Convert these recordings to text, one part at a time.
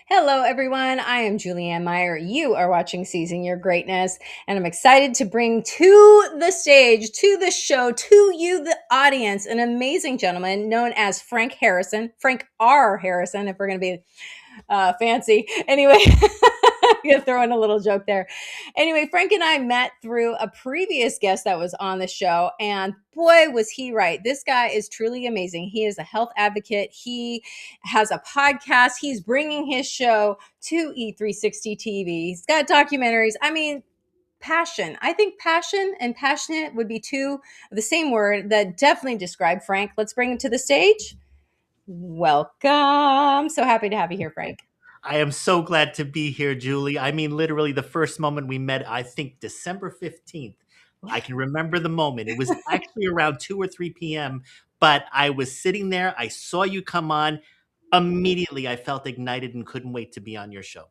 Hello, everyone. I am Julianne Meyer. You are watching Seizing Your Greatness, and I'm excited to bring to the stage, to the show, to you, the audience, an amazing gentleman known as Frank Harrison, Frank R. Harrison, if we're going to be fancy. Anyway, I'm going to throw in a little joke there. Anyway, Frank and I met through a previous guest that was on the show, and boy, was he right. This guy is truly amazing. He is a health advocate. He has a podcast. He's bringing his show to E360 TV. He's got documentaries. I mean, passion. I think passion and passionate would be two of the same word that definitely describe Frank. Let's bring him to the stage. Welcome. So happy to have you here, Frank. I am so glad to be here, Julie. I mean, literally, the first moment we met, I think December 15th. I can remember the moment. It was actually around 2 or 3 p.m., but I was sitting there. I saw you come on. Immediately, I felt ignited and couldn't wait to be on your show.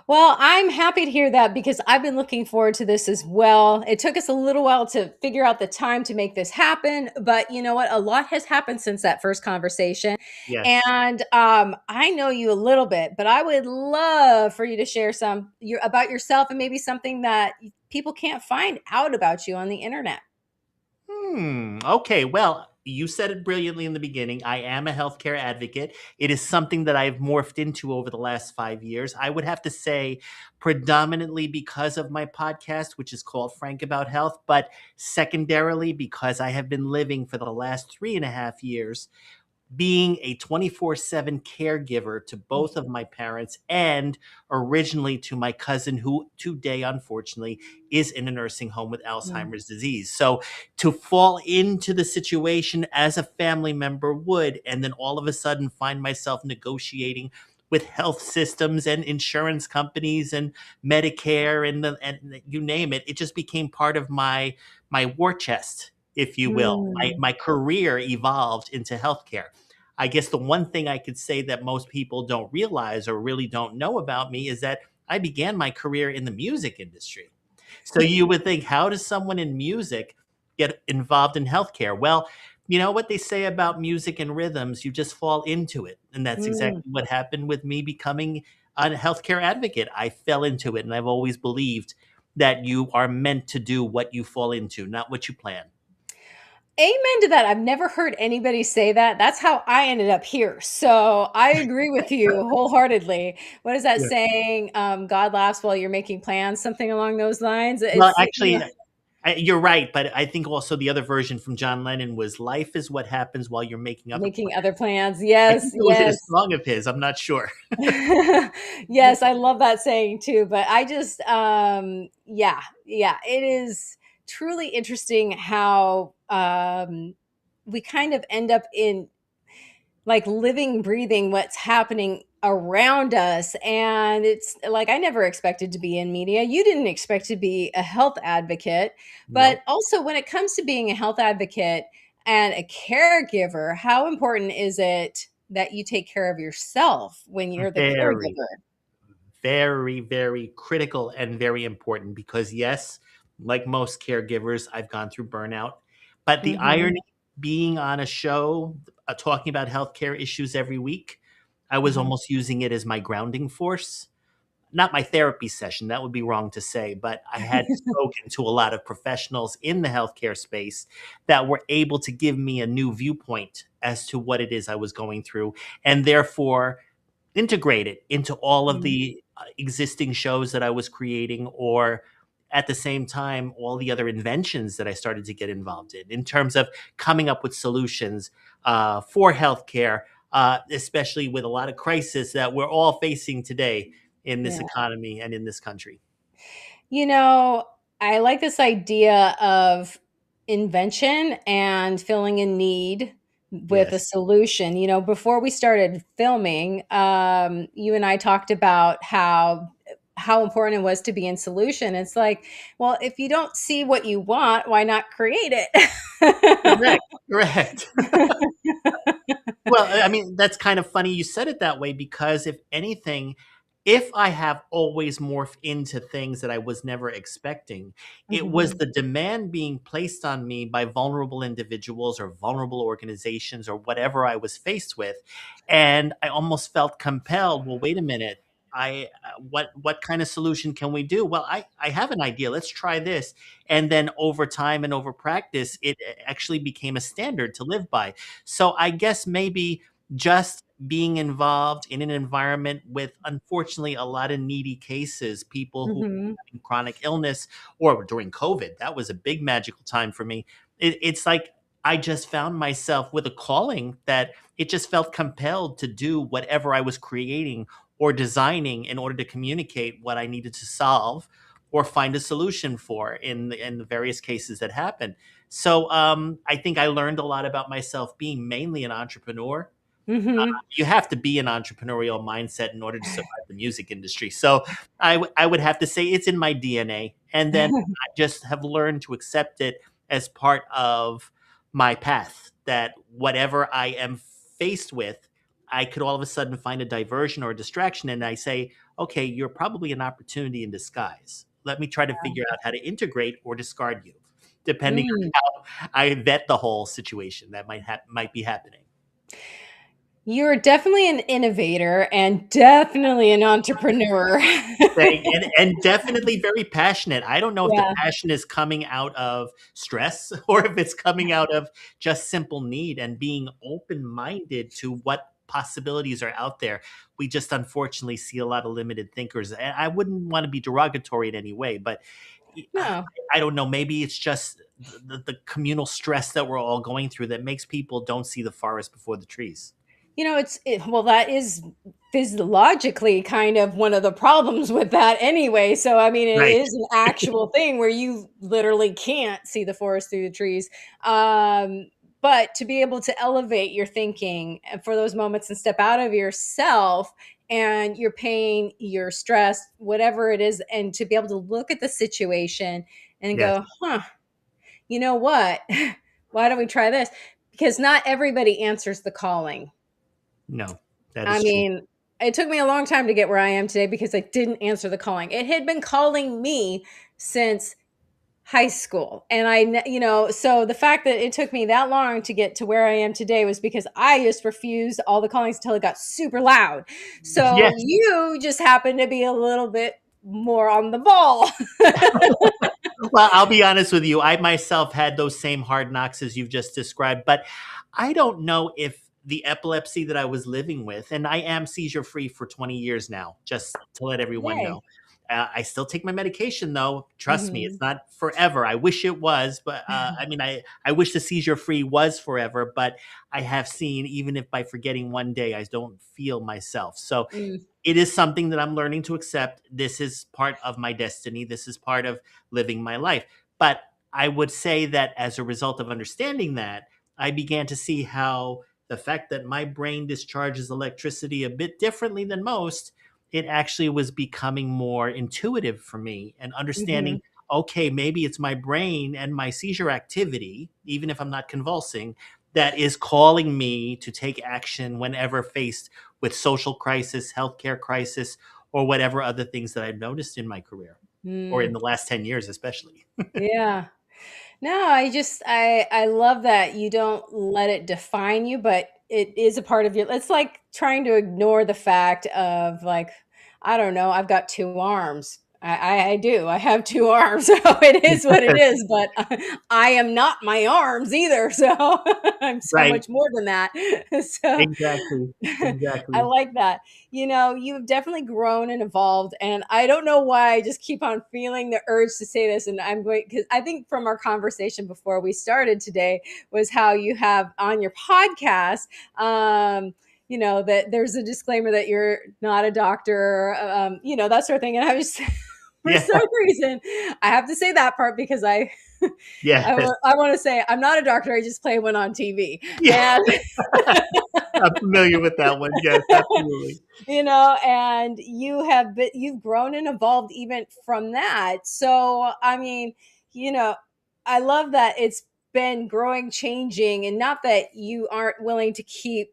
Well, I'm happy to hear that because I've been looking forward to this as well. It took us a little while to figure out the time to make this happen, but you know what? A lot has happened since that first conversation. Yes. And I know you a little bit, but I would love for you to share about yourself and maybe something that people can't find out about you on the internet. Okay. Well, you said it brilliantly in the beginning. I am a healthcare advocate. It is something that I've morphed into over the last 5 years. I would have to say, predominantly because of my podcast, which is called Frank About Health, but secondarily because I have been living for the last 3.5 years being a 24/7 caregiver to both of my parents and originally to my cousin, who today, unfortunately, is in a nursing home with Mm. Alzheimer's disease. So to fall into the situation as a family member would, and then all of a sudden find myself negotiating with health systems and insurance companies and Medicare and you name it, it just became part of my war chest, if you will. Mm. My career evolved into healthcare. I guess the one thing I could say that most people don't realize or really don't know about me is that I began my career in the music industry. So you would think, how does someone in music get involved in healthcare? Well, you know what they say about music and rhythms, you just fall into it. And that's Mm. exactly what happened with me becoming a healthcare advocate. I fell into it, and I've always believed that you are meant to do what you fall into, not what you plan. Amen to that. I've never heard anybody say that. That's how I ended up here. So I agree with you wholeheartedly. What is that Yeah. saying? God laughs while you're making plans, something along those lines. Well, It's, actually, you're right, but I think also the other version from John Lennon was "Life is what happens while you're making other making plans." other plans. I Yes, think it was in a yes. song of his. I'm not sure. Yes, I love that saying too. But I just, yeah, it is truly interesting how we kind of end up in like living, breathing what's happening around us. And it's like, I never expected to be in media. You didn't expect to be a health advocate. But No, also, when it comes to being a health advocate and a caregiver, how important is it that you take care of yourself when you're the very, caregiver? very, very critical and very important because, yes, like most caregivers, I've gone through burnout. But the Hmm. irony being on a show talking about healthcare issues every week, I was Hmm. almost using it as my grounding force. Not my therapy session, that would be wrong to say, but I had spoken to a lot of professionals in the healthcare space that were able to give me a new viewpoint as to what it is I was going through, and therefore integrate it into all of the existing shows that I was creating, or at the same time, all the other inventions that I started to get involved in terms of coming up with solutions for healthcare, especially with a lot of crisis that we're all facing today in this Yeah. economy and in this country. You know, I like this idea of invention and filling a need with a Yes. solution. You know, before we started filming, you and I talked about how important it was to be in solution. It's like, well, if you don't see what you want, why not create it? Correct. Correct. Well, I mean, that's kind of funny you said it that way because if anything, if I have always morphed into things that I was never expecting, it was Mhm. the demand being placed on me by vulnerable individuals or vulnerable organizations or whatever I was faced with. And I almost felt compelled, well, wait a minute. What kind of solution can we do? Well, I have an idea. Let's try this. And then over time and over practice, it actually became a standard to live by. So I guess maybe just being involved in an environment with, unfortunately, a lot of needy cases, people who Mhm. are having chronic illness, or during COVID, that was a big magical time for me. It's like I just found myself with a calling that it just felt compelled to do whatever I was creating or designing in order to communicate what I needed to solve or find a solution for in the various cases that happened. So I think I learned a lot about myself being mainly an entrepreneur. Mhm. You have to be an entrepreneurial mindset in order to survive the music industry. So I would have to say it's in my DNA. And then I just have learned to accept it as part of my path, that whatever I am faced with, I could all of a sudden find a diversion or a distraction. And I say, okay, you're probably an opportunity in disguise. Let me try to figure out how to integrate or discard you, depending Mm. on how I vet the whole situation that might be happening. You're definitely an innovator and definitely an entrepreneur. And definitely very passionate. I don't know if the Yeah. passion is coming out of stress or if it's coming out of just simple need and being open-minded to what possibilities are out there. We just unfortunately see a lot of limited thinkers. And I wouldn't want to be derogatory in any way, but I No. I don't know, maybe it's just the communal stress that we're all going through that makes people don't see the forest before the trees. Well, that is physiologically kind of one of the problems with that anyway. So, I mean, it Right. is an actual thing where you literally can't see the forest through the trees. Um, but to be able to elevate your thinking and for those moments and step out of yourself and your pain, your stress, whatever it is, and to be able to look at the situation and Yes. go, huh, you know what? Why don't we try this? Because not everybody answers the calling. No, that I is true. mean, it took me a long time to get where I am today because I didn't answer the calling. It had been calling me since high school. And so the fact that it took me that long to get to where I am today was because I just refused all the callings until it got super loud. So Yes. you just happen to be a little bit more on the ball. Well, I'll be honest with you. I myself had those same hard knocks as you've just described, but I don't know if the epilepsy that I was living with, and I am seizure free for 20 years now, just to let everyone Yay. know. I still take my medication though. Trust me, Hmm. it's not forever. I wish it was, but I mean, I wish the seizure free was forever, but I have seen, even if by forgetting one day, I don't feel myself. So Mm. it is something that I'm learning to accept. This is part of my destiny. This is part of living my life. But I would say that as a result of understanding that, I began to see how the fact that my brain discharges electricity a bit differently than most, it actually was becoming more intuitive for me and understanding, Hmm. okay, maybe it's my brain and my seizure activity, even if I'm not convulsing, that is calling me to take action whenever faced with social crisis, healthcare crisis, or whatever other things that I've noticed in my career or in Mm. the last 10 years, especially. Yeah. No, I love that you don't let it define you, but it is a part of you. It's like trying to ignore the fact of like, I don't know, I've got two arms. I do. I have two arms. So it is what it is, but I am not my arms either. So I'm so Right. much more than that. So Exactly. I Exactly. like that. You've definitely grown and evolved. And I don't know why I just keep on feeling the urge to say this. And I'm going, because I think from our conversation before we started today was how you have on your podcast, that there's a disclaimer that you're not a doctor, that sort of thing. And I was, for Yeah. some reason, I have to say that part because Yes. I want to say I'm not a doctor. I just play one on TV. Yeah. And I'm familiar with that one. Yes, absolutely. and you've grown and evolved even from that. So I mean, you know I love that it's been growing, changing, and not that you aren't willing to keep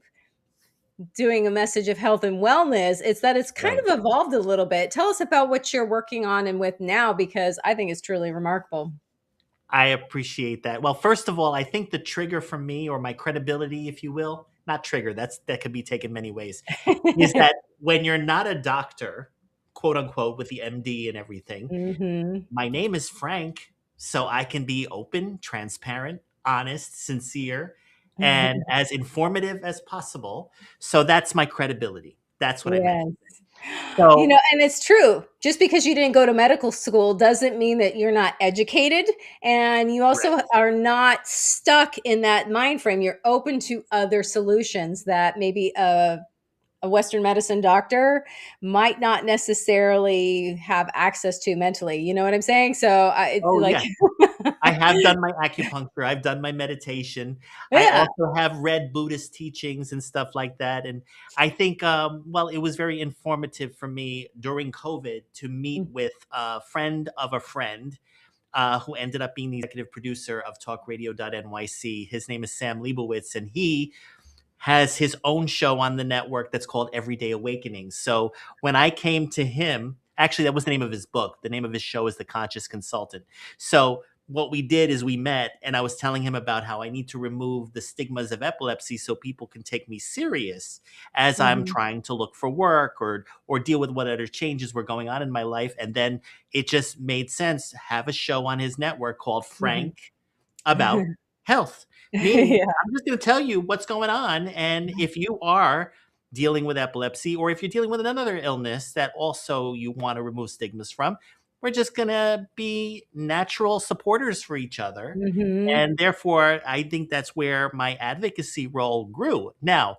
doing a message of health and wellness. It's that it's kind Right. of evolved a little bit. Tell us about what you're working on and with now, because I think it's truly remarkable. I appreciate that. Well, first of all, I think the trigger for me, or my credibility, if you will, not trigger, that could be taken many ways, is that when you're not a doctor, quote unquote, with the MD and everything, Hmm. my name is Frank, so I can be open, transparent, honest, sincere, and as informative as possible. So that's my credibility. That's what I meant. Yes. So, And it's true. Just because you didn't go to medical school doesn't mean that you're not educated. And you also correct. are not stuck in that mind frame. You're open to other solutions that maybe a Western medicine doctor might not necessarily have access to mentally. You know what I'm saying? So Oh, like, yes. I have done my acupuncture, I've done my meditation. I yeah. also have read Buddhist teachings and stuff like that, and I think, well, it was very informative for me during COVID to meet with a friend of a friend, who ended up being the executive producer of talkradio.nyc. His name is Sam Leibowitz, and he has his own show on the network that's called Everyday Awakening. So when I came to him, actually, that was the name of his book. The name of his show is The Conscious Consultant. So what we did is we met, and I was telling him about how I need to remove the stigmas of epilepsy so people can take me serious as I'm Mhm. trying to look for work or deal with what other changes were going on in my life. And then it just made sense to have a show on his network called Mhm. Frank about health, meaning Yeah. I'm just going to tell you what's going on. And if you are dealing with epilepsy, or if you're dealing with another illness that also you want to remove stigmas from, we're just going to be natural supporters for each other. Mhm. And therefore, I think that's where my advocacy role grew. Now,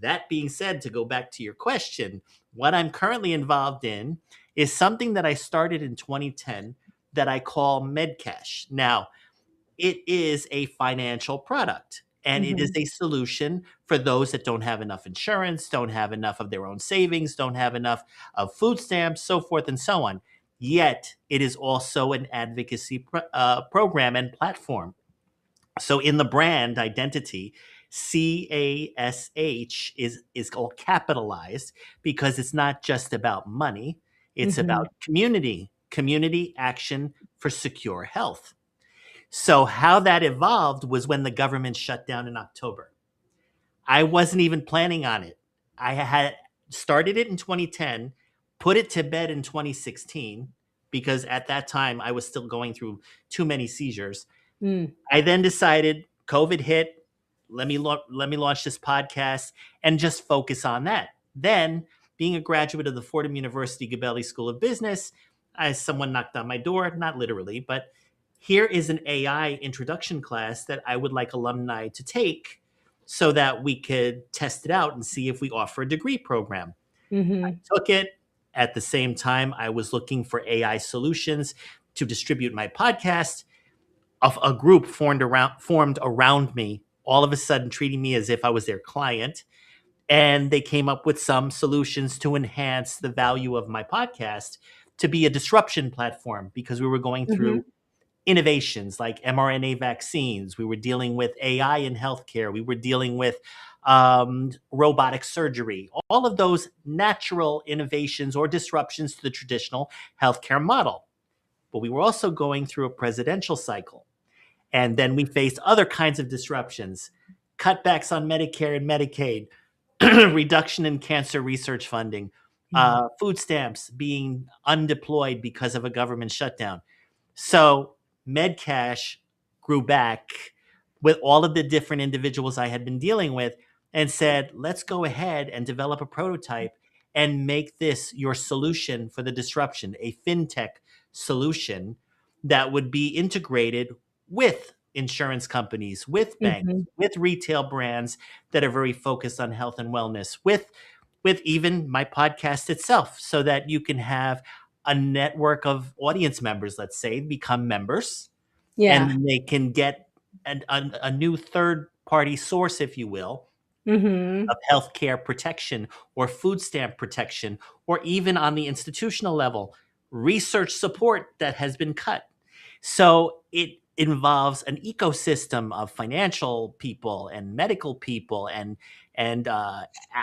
that being said, to go back to your question, what I'm currently involved in is something that I started in 2010 that I call MedCash. Now, it is a financial product, and it is Mhm. a solution for those that don't have enough insurance, don't have enough of their own savings, don't have enough of food stamps, so forth and so on. Yet, it is also an advocacy program and platform. So, in the brand identity, CASH is all capitalized because it's not just about money, it's about Mhm. community action for secure health. So, how that evolved was when the government shut down in October. I wasn't even planning on it. I had started it in 2010, put it to bed in 2016, because at that time I was still going through too many seizures. Mm. I then decided COVID hit. Let me launch this podcast and just focus on that. Then, being a graduate of the Fordham University Gabelli School of Business, as someone knocked on my door, not literally, but here is an AI introduction class that I would like alumni to take so that we could test it out and see if we offer a degree program. Mhm. Took it. At the same time, I was looking for AI solutions to distribute my podcast. Of a group formed around me, all of a sudden treating me as if I was their client. And they came up with some solutions to enhance the value of my podcast to be a disruption platform, because we were going through Mhm. innovations like mRNA vaccines. We were dealing with AI in healthcare. We were dealing with robotic surgery, all of those natural innovations or disruptions to the traditional healthcare model. But we were also going through a presidential cycle. And then we faced other kinds of disruptions, cutbacks on Medicare and Medicaid, reduction in cancer research funding, Mhm. food stamps being undeployed because of a government shutdown. So MedCash grew back with all of the different individuals I had been dealing with and said, let's go ahead and develop a prototype and make this your solution for the disruption, a fintech solution that would be integrated with insurance companies, with banks, Mhm. with retail brands that are very focused on health and wellness, with even my podcast itself, so that you can have a network of audience members, let's say, become members, and Yeah. then they can get a new third party source, if you will, Mhm. of healthcare protection or food stamp protection, or even on the institutional level, research support that has been cut. So involves an ecosystem of financial people and medical people and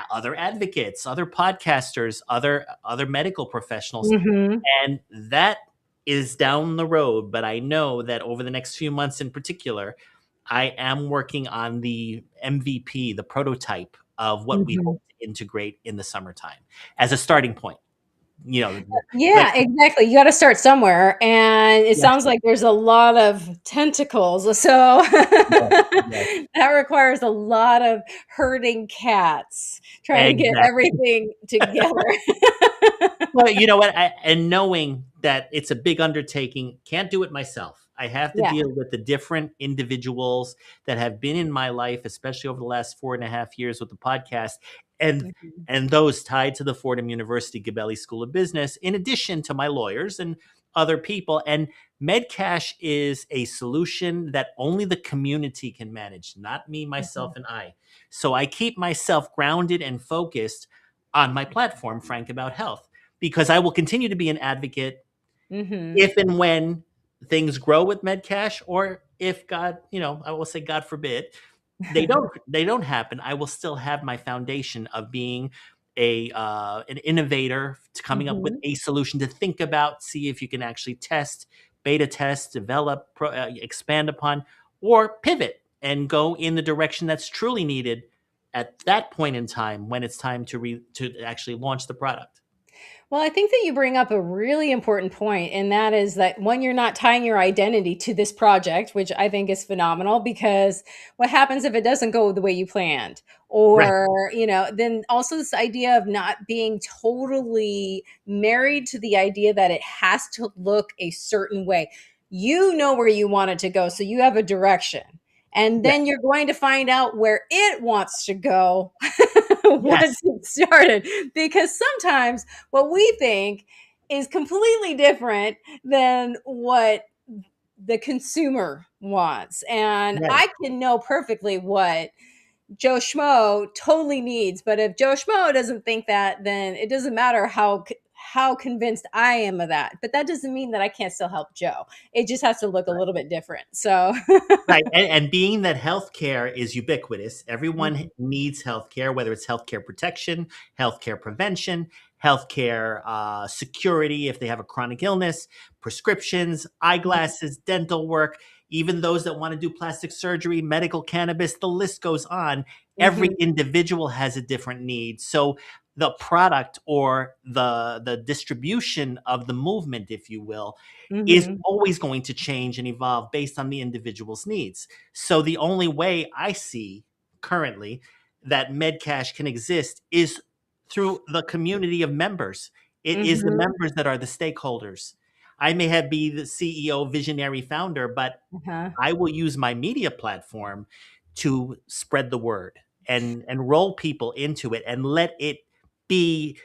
other advocates, other podcasters, other medical professionals, Mhm. and that is down the road. But I know that over the next few months, in particular, I am working on the MVP, the prototype of what we Mhm. hope to integrate in the summertime as a starting point. You know, like Yeah, exactly. You gotta start somewhere, and it yes, sounds like there's a lot of tentacles, so yes, yes, that requires a lot of herding cats trying to get exactly. everything together. Well, you know what? And knowing that it's a big undertaking, can't do it myself. I have to Yeah. deal with the different individuals that have been in my life, especially over the last 4.5 years with the podcast, and Mhm. and those tied to the Fordham University Gabelli School of Business, in addition to my lawyers and other people. And MedCash is a solution that only the community can manage, not me, myself, Mhm. and I. So I keep myself grounded and focused on my platform, Frank About Health, because I will continue to be an advocate Mhm. if and when things grow with MedCash, or if God, I will say God forbid, they don't happen. I will still have my foundation of being an innovator, to coming up with Mhm. a solution to think about, see if you can actually test, beta test, develop, expand upon, or pivot and go in the direction that's truly needed at that point in time when it's time to actually launch the product. Well, I think that you bring up a really important point, and that is that when you're not tying your identity to this project, which I think is phenomenal, because what happens if it doesn't go the way you planned? Right. Or, then also this idea of not being totally married to the idea that it has to look a certain way. You know where you want it to go, so you have a direction. And Yeah. then you're going to find out where it wants to go once Yes. it started. Because sometimes what we think is completely different than what the consumer wants. And Right. I can know perfectly what Joe Schmo totally needs. But if Joe Schmo doesn't think that, then it doesn't matter how convinced I am of that. But that doesn't mean that I can't still help Joe. It just has to look a little bit different. So, Right. And being that healthcare is ubiquitous, everyone Mhm. needs healthcare, whether it's healthcare protection, healthcare prevention, healthcare security if they have a chronic illness, prescriptions, eyeglasses, dental work, even those that want to do plastic surgery, medical cannabis, the list goes on. Every Mhm. individual has a different need. So the product or the distribution of the movement, if you will, is Mhm. always going to change and evolve based on the individual's needs. So the only way I see currently that MedCash can exist is through the community of members. It is the Mhm. members that are the stakeholders. I may have be the CEO, visionary founder, but Uh-huh. I will use my media platform to spread the word and enroll people into it and let it be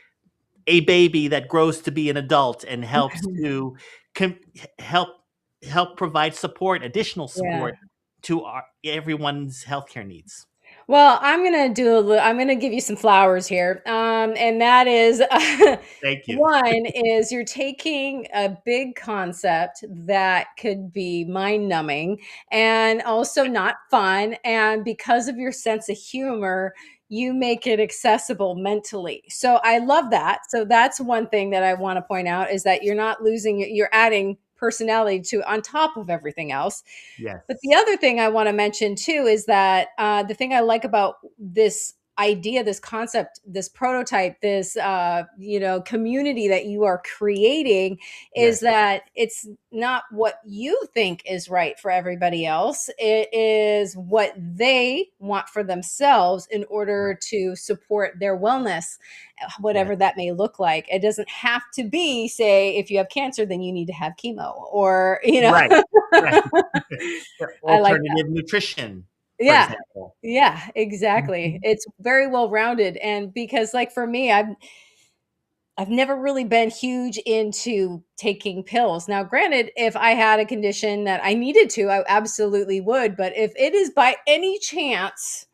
a baby that grows to be an adult and helps to com- help provide support, additional Yeah. support to everyone's healthcare needs. Well, I'm gonna give you some flowers here. And that is Thank you. one is you're taking a big concept that could be mind numbing and also not fun. And because of your sense of humor, you make it accessible mentally. So I love that. So that's one thing that I want to point out is that you're not losing, you're adding personality to on top of everything else. But the Yes. other thing I want to mention too is that the thing I like about this idea, this concept, this prototype, this community that you are creating is Yes. that it's not what you think is right for everybody else. It is what they want for themselves in Right. order to support their wellness, Yes. whatever that may look like. It doesn't have to be, say, if you have cancer, then you need to have chemo or, Right. Right. Yeah, I like that. alternative nutrition, for Yeah. example. Yeah, exactly. Mhm. It's very well rounded, and because, like, for me, I've never really been huge into taking pills. Now, granted, if I had a condition that I needed to, I absolutely would, but if it is by any chance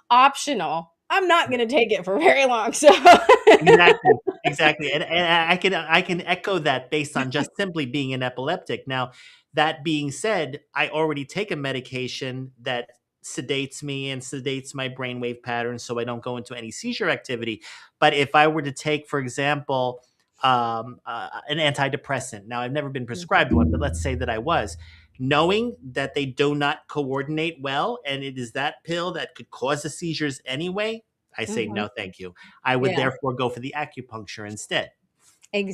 optional, I'm not going to take it for very long. So, Exactly, exactly, and I can echo that based on just simply being an epileptic. Now, that being said, I already take a medication that sedates me and sedates my brainwave patterns so I don't go into any seizure activity. But if I were to take, for example, an antidepressant, now I've never been prescribed one, but let's say that I was, knowing that they do not coordinate well, and it is that pill that could cause the seizures anyway, I say mhm, no, thank you. I would yeah, therefore go for the acupuncture instead,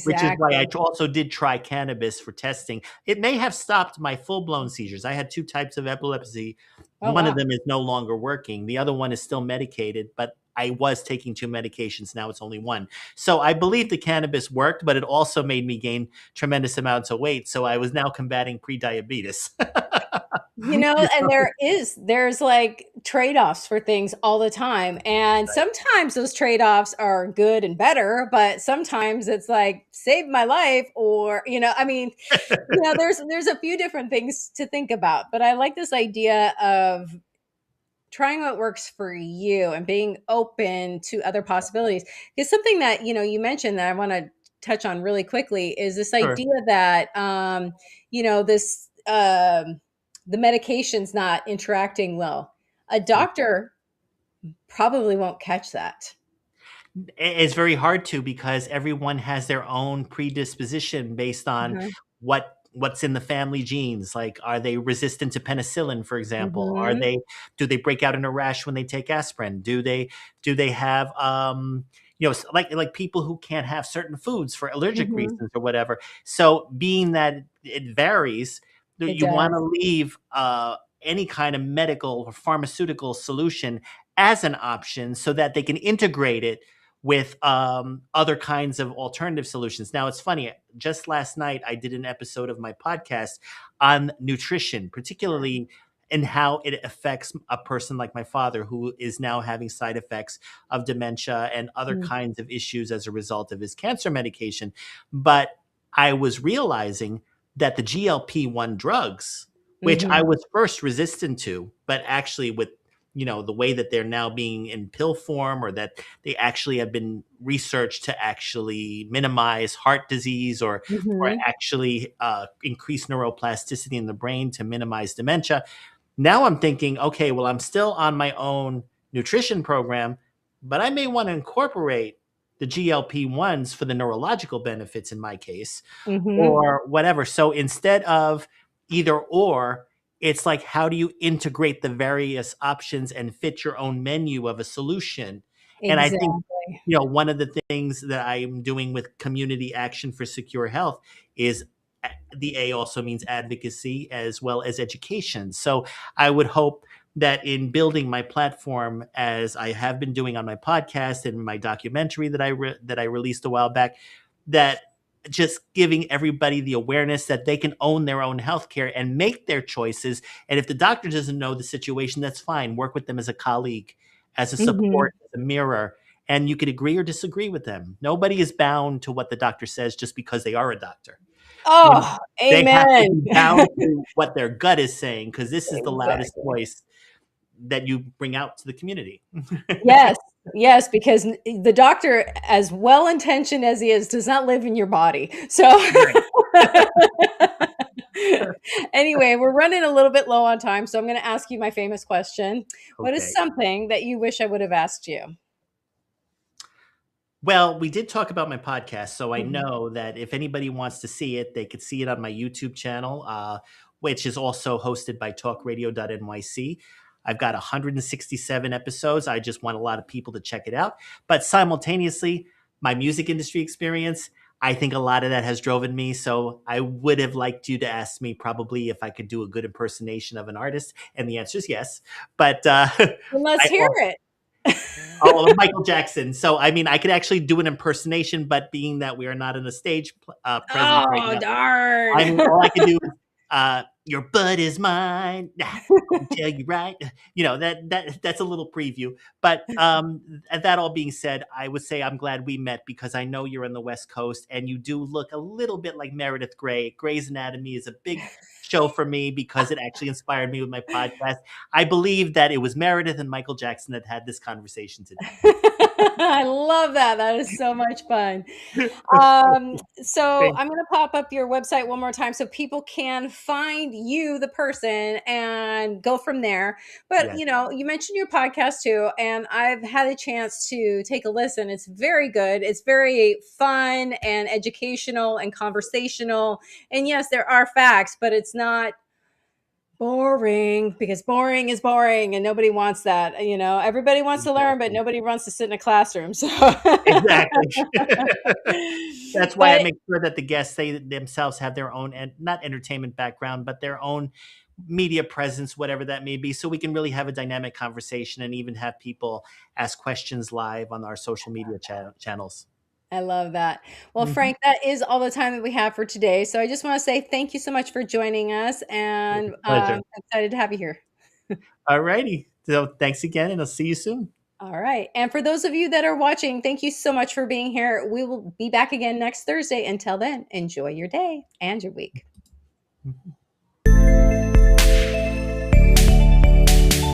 which is why I exactly. also did try cannabis for testing. It may have stopped my full blown seizures. I had two types of epilepsy. Oh, One of wow. them is no longer working. The other one is still medicated, but I was taking two medications. Now it's only one. So I believe the cannabis worked, but it also made me gain tremendous amounts of weight. So I was now combating prediabetes. And there's like trade-offs for things all the time. And sometimes those trade-offs are good and better, but sometimes it's like save my life or, I mean, there's a few different things to think about. But I like this idea of trying what works for you and being open to other possibilities. Because something that, you mentioned that I want to touch on really quickly is this Sure. idea that this the medication's not interacting well. A doctor probably won't catch that. It's very hard to, because everyone has their own predisposition based on Mhm. what's in the family genes. Like, are they resistant to penicillin, for example? Are Mhm. they Do they break out in a rash when they take aspirin? Do they have like people who can't have certain foods for allergic Mhm. reasons or whatever. So being that it varies, It you want to does. leave any kind of medical or pharmaceutical solution as an option so that they can integrate it with other kinds of alternative solutions. Now, it's funny. Just last night, I did an episode of my podcast on nutrition, particularly in how it affects a person like my father, who is now having side effects of dementia and other Mm. kinds of issues as a result of his cancer medication. But I was realizing that the GLP-1 drugs, which I Mhm. was first resistant to, but actually with the way that they're now being in pill form, or that they actually have been researched to actually minimize heart disease, or Mhm. actually increase neuroplasticity in the brain to minimize dementia. Now I'm thinking, okay, well, I'm still on my own nutrition program, but I may want to incorporate the GLP-1s for the neurological benefits in my case, Mhm. or whatever. So instead of either or, it's like, how do you integrate the various options and fit your own menu of a solution? And I think, Exactly. one of the things that I'm doing with Community Action for Secure Health is the A also means advocacy as well as education. So I would hope that in building my platform, as I have been doing on my podcast and my documentary that I released a while back, that just giving everybody the awareness that they can own their own healthcare and make their choices. And if the doctor doesn't know the situation, that's fine. Work with them as a colleague, as a Mhm. support, as a mirror, and you could agree or disagree with them. Nobody is bound to what the doctor says just because they are a doctor. You know, Oh, they have to amen. be bound to what their gut is saying, because this is the loudest Exactly. voice that you bring out to the community. Yes, yes, because the doctor, as well intentioned as he is, does not live in your body. So, Right. anyway, we're running a little bit low on time. So, I'm going to ask you my famous question. What is Okay. something that you wish I would have asked you? Well, we did talk about my podcast, so I Mhm. know that if anybody wants to see it, they could see it on my YouTube channel, which is also hosted by talkradio.nyc. I've got 167 episodes. I just want a lot of people to check it out. But simultaneously, my music industry experience, I think a lot of that has driven me. So I would have liked you to ask me probably if I could do a good impersonation of an artist. And the answer is yes. But Well, let's I hear it. Oh, Michael Jackson. So, I mean, I could actually do an impersonation, but being that we are not in a stage presence right Oh, now, darn. I mean, all I can do is your butt is mine. Nah, let me tell you right. That's a little preview. But that all being said, I would say I'm glad we met because I know you're on the West Coast and you do look a little bit like Meredith Grey. Grey's Anatomy is a big show for me because it actually inspired me with my podcast. I believe that it was Meredith and Michael Jackson that had this conversation today. I love that. That is so much fun. So Thank- I'm going to pop up your website one more time so people can find you, the person, and go from there. But, yes. you mentioned your podcast too, and I've had a chance to take a listen. It's very good. It's very fun and educational and conversational. And yes, there are facts, but it's not boring because boring is boring and nobody wants that. Everybody wants to learn, but Exactly. nobody wants to sit in a classroom. So, Exactly. That's why I but make sure that the guests they themselves have their own and not entertainment background, but their own media presence, whatever that may be, so we can really have a dynamic conversation and even have people ask questions live on our social media channels. I love that. Well, Mhm. Frank, that is all the time that we have for today. So I just want to say thank you so much for joining us, and Pleasure. excited to have you here. All righty. So thanks again, and I'll see you soon. All right. And for those of you that are watching, thank you so much for being here. We will be back again next Thursday. Until then, enjoy your day and your week.